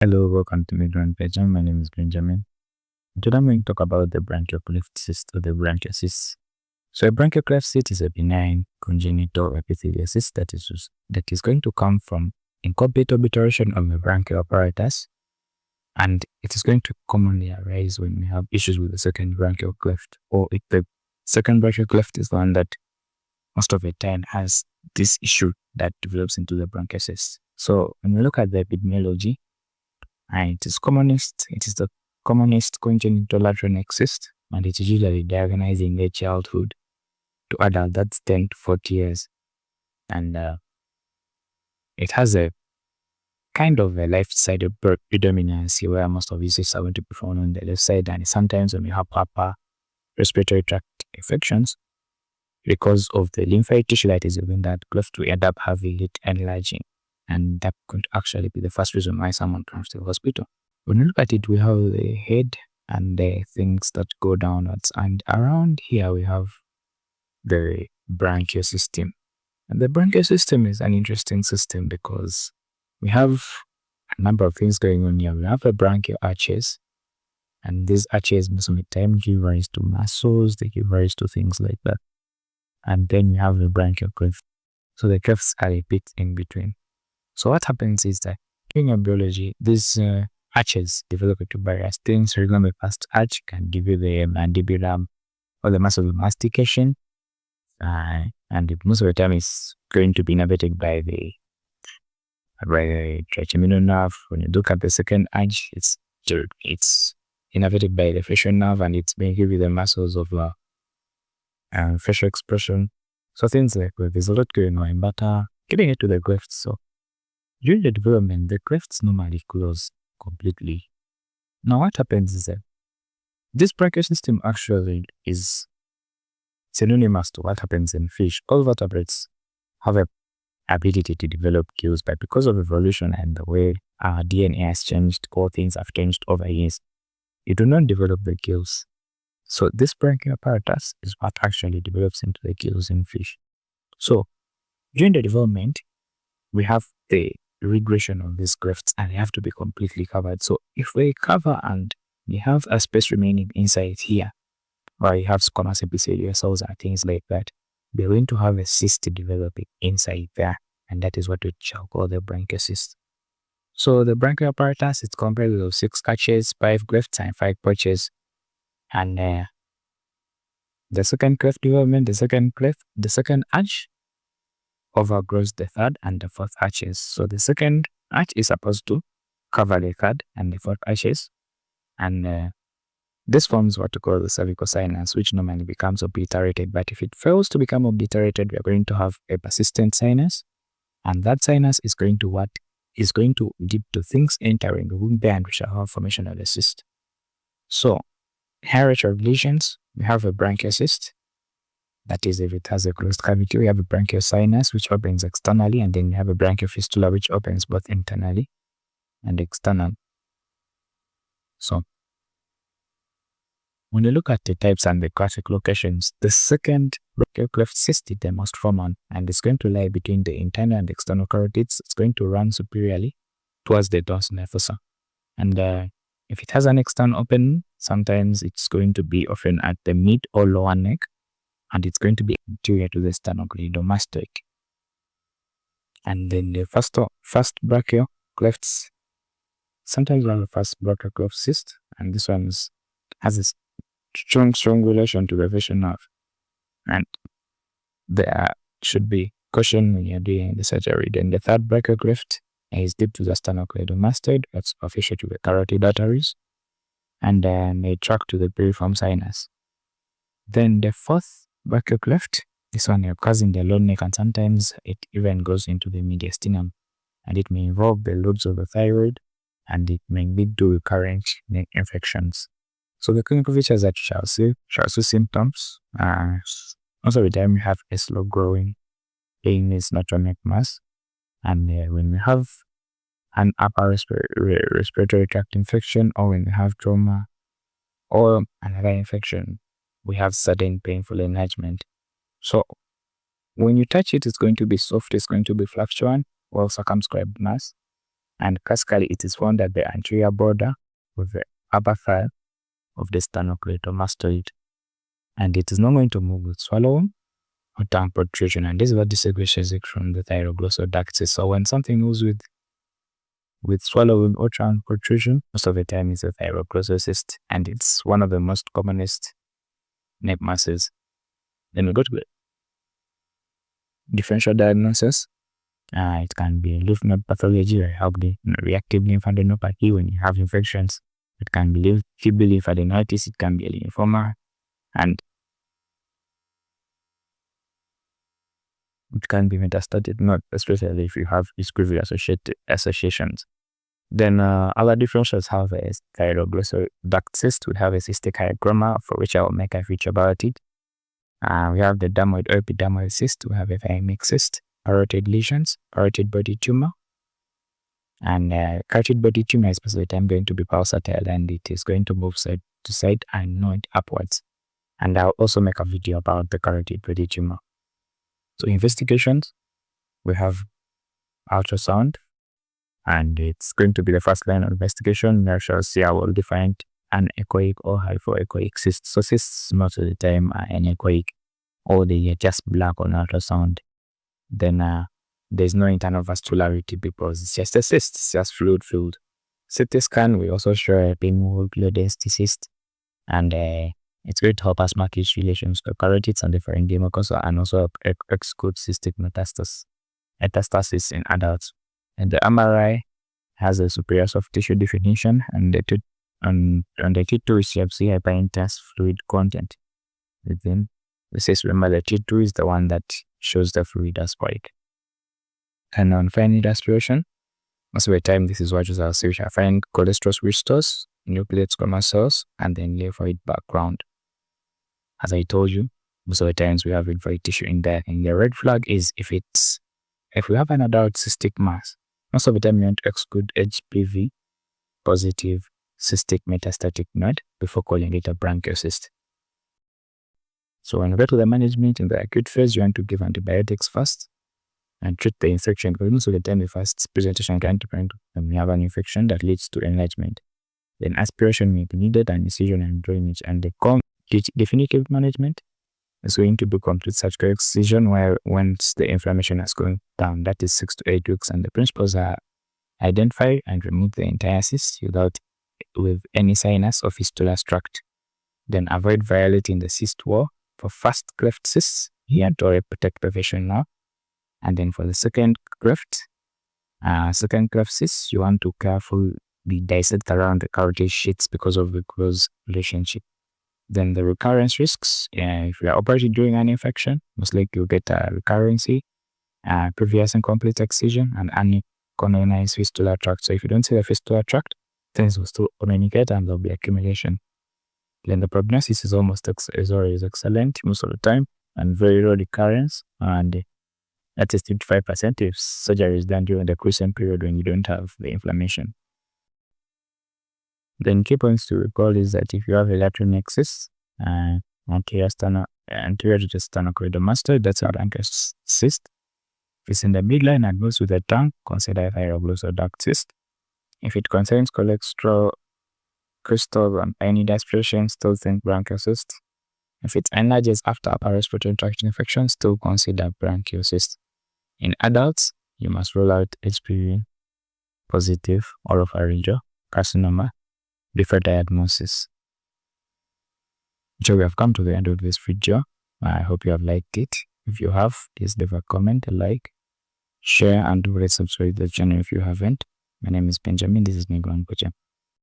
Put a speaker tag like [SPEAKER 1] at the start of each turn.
[SPEAKER 1] Hello, welcome to Midrun Pager. My name is Benjamin. Today I'm going to talk about the branchial cleft cyst or the branchial cyst. So a branchial cleft cyst is a benign congenital epithelial cyst that is going to come from incomplete obliteration of the branchial apparatus, and it is going to commonly arise when we have issues with the second branchial cleft, or if the second branchial cleft is the one that most of the time has this issue that develops into the branchial cyst. So when we look at the epidemiology, it is the commonest congenital lateral neck cyst, and it is usually diagnosed in late childhood to adult, that's 10 to 40 years. And it has a kind of a left side predominance where most of these are going to be found on the left side, and sometimes when we have upper respiratory tract infections, because of the lymphatic tissue that is within that cleft, we end up having it enlarging, and that could actually be the first reason why someone comes to the hospital. When we look at it, we have the head and the things that go downwards, and around here we have the branchial system. And the branchial system is an interesting system because we have a number of things going on here. We have the branchial arches, and these arches most of the time give rise to muscles, they give rise to things like that. And then we have the branchial cleft. So the clefts are a bit in between. So what happens is that during embryology, these arches develop into various things. For example, the first arch can give you the mandibular or the muscle of mastication, and most of the time it's going to be innervated by the trigeminal nerve. When you look at the second arch, it's innervated by the facial nerve, and it's going to give you the muscles of facial expression. So things like that. There's a lot going on, but getting into the clefts. So during the development, the clefts normally close completely. Now what happens is that this branchial system actually is synonymous to what happens in fish. All vertebrates have a ability to develop gills, but because of evolution and the way our DNA has changed, all things have changed over years, you do not develop the gills. So this branchial apparatus is what actually develops into the gills in fish. So during the development, we have the regression of these clefts, and they have to be completely covered. So if we cover and we have a space remaining inside here, or you have squamous epithelial cells and things like that, we're going to have a cyst developing inside there, and that is what we shall call the branchial cyst. So the branchial apparatus is composed of 6 arches, 5 clefts, and 5 pouches. And the second cleft development, the second arch overgrows the third and the fourth arches. So the second arch is supposed to cover the third and the fourth arches, and this forms what we call the cervical sinus, which normally becomes obliterated. But if it fails to become obliterated, we are going to have a persistent sinus, and that sinus is going to lead to things entering the womb and we shall have formation of the cyst. So hierarchy of lesions, we have a branchial cyst. That is, if it has a closed cavity, we have a branchial sinus which opens externally, and then we have a branchial fistula which opens both internally and external. So when you look at the types and the classic locations, the second branchial cleft cyst is the most common, and it's going to lie between the internal and external carotids. It's going to run superiorly towards the dorsal fossa. And if it has an external opening, sometimes it's going to be often at the mid or lower neck, and it's going to be anterior to the sternocleidomastoid. And then the first branchial clefts, sometimes we have the first branchial cleft cyst, and this one has a strong relation to the facial nerve, and there should be caution when you're doing the surgery. Then the third branchial cleft is deep to the sternocleidomastoid, that's official to the carotid arteries, and may track to the piriform sinus. Then the fourth branchial cleft, this one occurs in the low neck, and sometimes it even goes into the mediastinum, and it may involve the lobes of the thyroid, and it may lead to recurrent neck infections. So the clinical features that you shall see symptoms. Most of the time we have a slow growing painless lateral neck mass, and when we have an upper respiratory tract infection, or when we have trauma or another infection, we have sudden painful enlargement. So when you touch it, it's going to be soft, it's going to be fluctuant, well circumscribed mass, and classically it is found at the anterior border of the upper thigh of the sternocleidomastoid, and it is not going to move with swallowing or tongue protrusion, and this is what distinguishes it from the thyroglossal duct cyst. So when something moves with swallowing or tongue protrusion, most of the time it's a thyroglossal cyst, and it's one of the most commonest neck masses. Then we go to the differential diagnosis. It can be lymph node pathology, reactive lymphadenopathy when you have infections. It can be febrile lymphadenitis, it can be a lymphoma, and it can be metastatic node, especially if you have discrete associations. Then other differentials have a thyroglossal duct cyst. We have a cystic hygroma, for which I will make a feature about it. We have the dermoid or epidermoid cyst. We have a thymic cyst, parotid lesions, parotid body tumor, and carotid body tumor is most of the time going to be pulsatile, and it is going to move side to side and node upwards. And I'll also make a video about the carotid body tumor. So investigations, we have ultrasound, and it's going to be the first line of investigation. We shall see a well-defined anechoic or hypoechoic cyst. So cysts most of the time are anechoic, or they are just black on ultrasound. Then there's no internal vascularity because it's just a cyst, it's just fluid filled. CT scan, we also show a pinhole density cyst, and it's going to help us mark its relations to carotids and the pharyngeal mucosa, and also exclude cystic metastasis in adults. And the MRI has a superior soft tissue definition, and the T2 receives hyperintense fluid content. Within the cyst, remember the T2 is the one that shows the fluid as white. And on fine aspiration, most of the time this is what you see, which are fine cholesterol restores, nucleate squamous cells, and then lymphoid background. As I told you, most of the times we have lymphoid tissue in there, and the red flag is if we have an adult cystic mass, most of the time you want to exclude HPV positive cystic metastatic node before calling it a branchial cyst. So when we go to the management in the acute phase, you want to give antibiotics first and treat the infection, because most of the time the first presentation can depend when we have an infection that leads to enlargement. Then aspiration may be needed, and incision and drainage, and the definitive management is going to be complete surgical excision, where once the inflammation has gone down, that is 6 to 8 weeks, and the principles are identify and remove the entire cyst with any sinus or fistula tract. Then avoid violating the cyst wall for first cleft cysts. Here to protect perfection now. And then for the second cleft cyst, you want to carefully dissect around the carotid sheets because of the close relationship. Then the recurrence risks, if you are operating during an infection, most likely you'll get a recurrency, previous incomplete excision, and uncolonized fistula tract. So if you don't see the fistula tract, things will still communicate and there'll be accumulation. Then the prognosis is always excellent most of the time, and very low recurrence, and that is 55% if surgery is done during the quiescent period when you don't have the inflammation. Then key points to recall is that if you have a lateral neck cyst, anterior to the sternocleidomastoid, that's a branchial cyst. If it's in the midline and goes with the tongue, consider a thyroglossal duct cyst. If it concerns cholesterol, crystal, and tiny aspiration, still think branchial cyst. If it enlarges after upper respiratory tract infection, still consider branchial cyst. In adults, you must rule out HPV positive oropharyngeal carcinoma before diagnosis. So we have come to the end of this video. I hope you have liked it. If you have, please leave a comment, a like, share, and do subscribe to the channel if you haven't. My name is Benjamin. This is my grandpa.